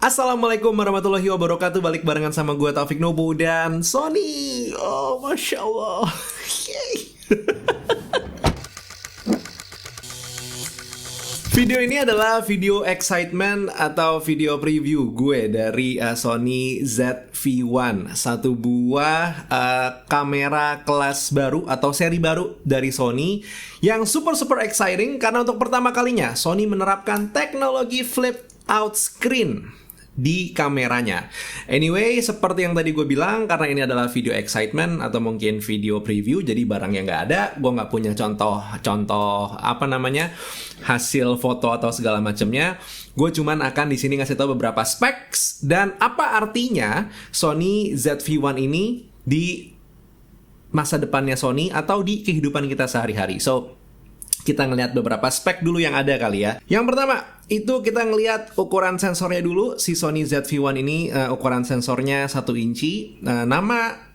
Assalamualaikum warahmatullahi wabarakatuh. Balik barengan sama gue Taufik Nobo dan Sony. Oh, Masya Allah. Video ini adalah video excitement atau video preview gue dari Sony ZV-1. Satu buah kamera kelas baru atau seri baru dari Sony yang super exciting karena untuk pertama kalinya Sony menerapkan teknologi flip out screen di kameranya. Anyway, seperti yang tadi gue bilang, karena ini adalah video excitement atau mungkin video preview, jadi barang yang nggak ada, gue nggak punya contoh hasil foto atau segala macamnya. Gue cuman akan di sini ngasih tahu beberapa specs dan apa artinya Sony ZV-1 ini di masa depannya Sony atau di kehidupan kita sehari-hari. So, kita ngelihat beberapa spek dulu yang ada kali ya. Yang pertama, itu kita ngelihat ukuran sensornya dulu. Si Sony ZV-1 ini ukuran sensornya 1 inci. Nama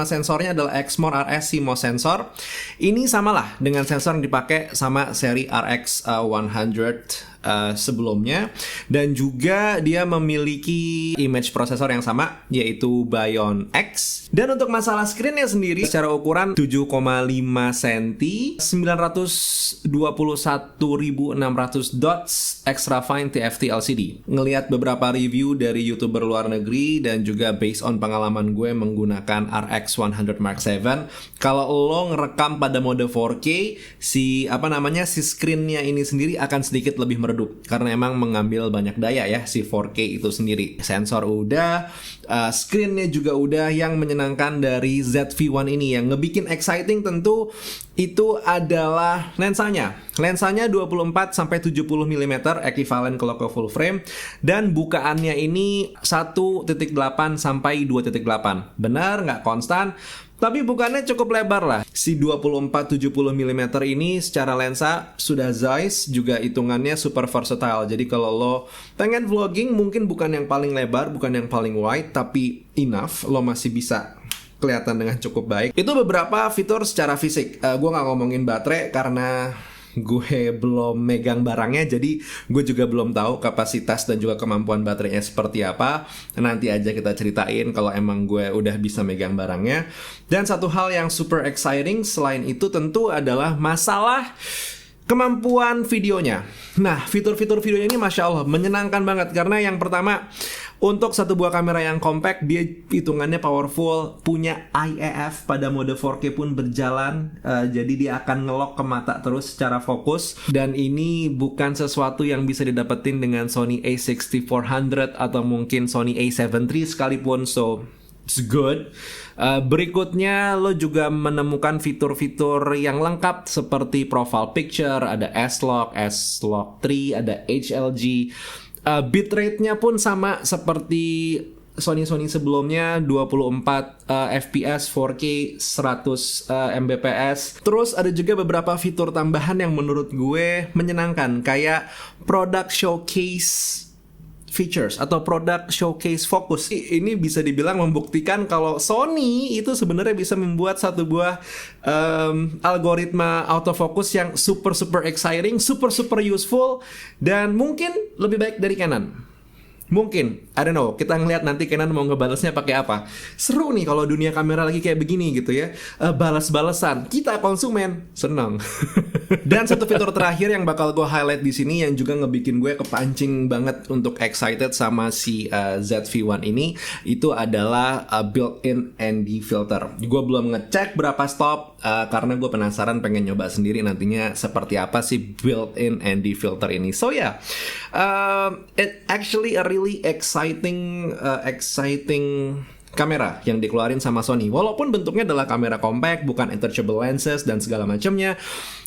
sensornya adalah Exmor RS CMOS sensor. Ini samalah dengan sensor yang dipakai sama seri RX 100 sebelumnya, dan juga dia memiliki image processor yang sama yaitu Bion X. Dan untuk masalah screennya sendiri secara ukuran 7,5 cm 921.600 dots extra fine TFT LCD. Ngelihat beberapa review dari YouTuber luar negeri dan juga based on pengalaman gue menggunakan RX 100 Mark 7, kalau lo ngerekam pada mode 4K si screennya ini sendiri akan sedikit lebih meredup karena emang mengambil banyak daya ya si 4K itu sendiri. Sensor udah, screennya juga udah. Yang menyenangkan dari ZV-1 ini yang ngebikin exciting tentu itu adalah lensanya. Lensanya 24-70 mm ekivalen kalau ke full frame, dan bukaannya ini 1.8 sampai 2.8. Benar, nggak konstan, tapi bukannya cukup lebar lah. Si 24-70 mm ini secara lensa sudah Zeiss, juga hitungannya super versatile. Jadi kalau lo pengen vlogging mungkin bukan yang paling lebar, bukan yang paling wide, tapi enough, lo masih bisa kelihatan dengan cukup baik. Itu beberapa fitur secara fisik. Gue nggak ngomongin baterai karena gue belum megang barangnya, jadi gue juga belum tahu kapasitas dan juga kemampuan baterainya seperti apa. Nanti aja kita ceritain kalau emang gue udah bisa megang barangnya. Dan satu hal yang super exciting selain itu tentu adalah masalah kemampuan videonya. Nah, fitur-fitur videonya ini Masya Allah menyenangkan banget. Karena yang pertama, untuk satu buah kamera yang compact, dia hitungannya powerful, punya IEF pada mode 4K pun berjalan, jadi dia akan ngelok ke mata terus secara fokus. Dan ini bukan sesuatu yang bisa didapetin dengan Sony a6400 atau mungkin Sony a7 III sekalipun, so it's good. Berikutnya lo juga menemukan fitur-fitur yang lengkap seperti profile picture, ada S-Log 3, ada HLG. Bitrate-nya pun sama seperti Sony sebelumnya, 24 fps 4K 100 Mbps. Terus ada juga beberapa fitur tambahan yang menurut gue menyenangkan, kayak product showcase features atau product showcase focus. Ini bisa dibilang membuktikan kalau Sony itu sebenarnya bisa membuat satu buah algoritma autofocus yang super exciting, super useful, dan mungkin lebih baik dari Canon. Mungkin, I don't know, kita ngeliat nanti Canon mau ngebalesnya pakai apa. Seru nih kalau dunia kamera lagi kayak begini gitu ya. Balas-balesan, kita konsumen senang. Dan satu fitur terakhir yang bakal gue highlight di sini yang juga ngebikin gue kepancing banget untuk excited sama si ZV-1 ini, itu adalah built-in ND filter. Gue belum ngecek berapa stop karena gue penasaran, pengen nyoba sendiri nantinya seperti apa sih built-in ND filter ini. So yeah, it actually a really exciting kamera yang dikeluarin sama Sony. Walaupun bentuknya adalah kamera compact, bukan interchangeable lenses dan segala macamnya,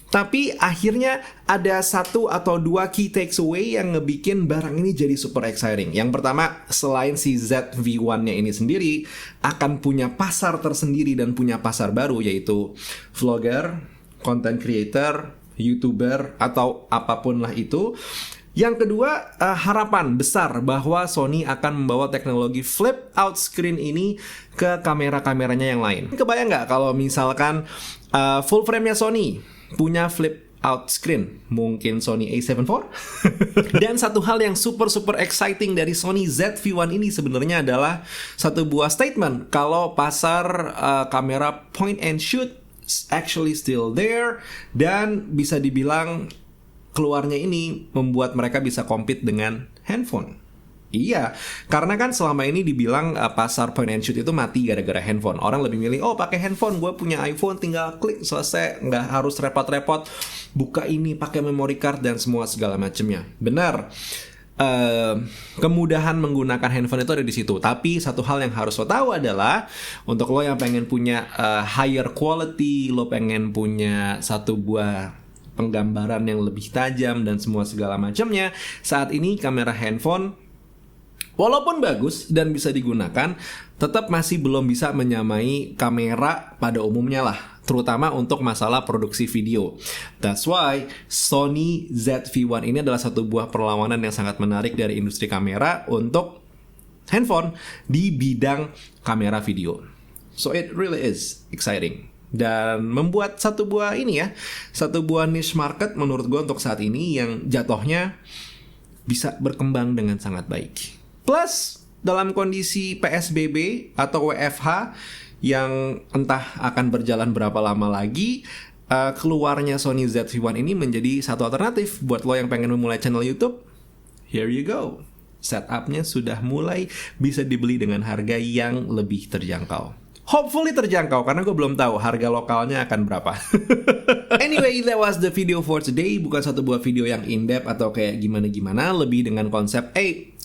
tapi akhirnya ada satu atau dua key takeaway yang ngebikin barang ini jadi super exciting. Yang pertama, selain si ZV-1-nya ini sendiri akan punya pasar tersendiri dan punya pasar baru, yaitu vlogger, content creator, YouTuber, atau apapun lah itu. Yang kedua, harapan besar bahwa Sony akan membawa teknologi flip out screen ini ke kamera-kameranya yang lain. Kebayang nggak kalau misalkan full frame-nya Sony punya flip outscreen mungkin Sony A7 IV. Dan satu hal yang super exciting dari Sony ZV-1 ini sebenarnya adalah satu buah statement kalau pasar kamera point and shoot actually still there, dan bisa dibilang keluarnya ini membuat mereka bisa compete dengan handphone. Iya, karena kan selama ini dibilang pasar point and shoot itu mati gara-gara handphone. Orang lebih milih, oh pakai handphone, gue punya iPhone, tinggal klik, selesai, nggak harus repot-repot buka ini, pakai memory card dan semua segala macamnya. Benar, kemudahan menggunakan handphone itu ada di situ. Tapi satu hal yang harus lo tahu adalah, untuk lo yang pengen punya higher quality, lo pengen punya satu buah penggambaran yang lebih tajam dan semua segala macamnya, saat ini kamera handphone walaupun bagus dan bisa digunakan, tetap masih belum bisa menyamai kamera pada umumnya lah, terutama untuk masalah produksi video. That's why Sony ZV-1 ini adalah satu buah perlawanan yang sangat menarik dari industri kamera untuk handphone di bidang kamera video. So it really is exciting. Dan membuat satu buah niche market menurut gue untuk saat ini yang jatuhnya bisa berkembang dengan sangat baik. Plus, dalam kondisi PSBB atau WFH yang entah akan berjalan berapa lama lagi, keluarnya Sony ZV-1 ini menjadi satu alternatif buat lo yang pengen memulai channel YouTube. Here you go. Setupnya sudah mulai bisa dibeli dengan harga yang lebih terjangkau. Hopefully terjangkau, karena gue belum tahu harga lokalnya akan berapa. Anyway, that was the video for today. Bukan satu buah video yang in-depth atau kayak gimana-gimana, lebih dengan konsep,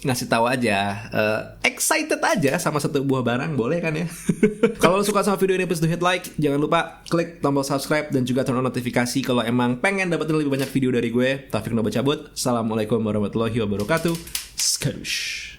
ngasih tahu aja, excited aja sama satu buah barang, boleh kan ya? Kalau lo suka sama video ini, please do hit like. Jangan lupa klik tombol subscribe dan juga turn on notifikasi kalau emang pengen dapetin lebih banyak video dari gue. Taufik Nobo cabut. Assalamualaikum warahmatullahi wabarakatuh. Skadoosh.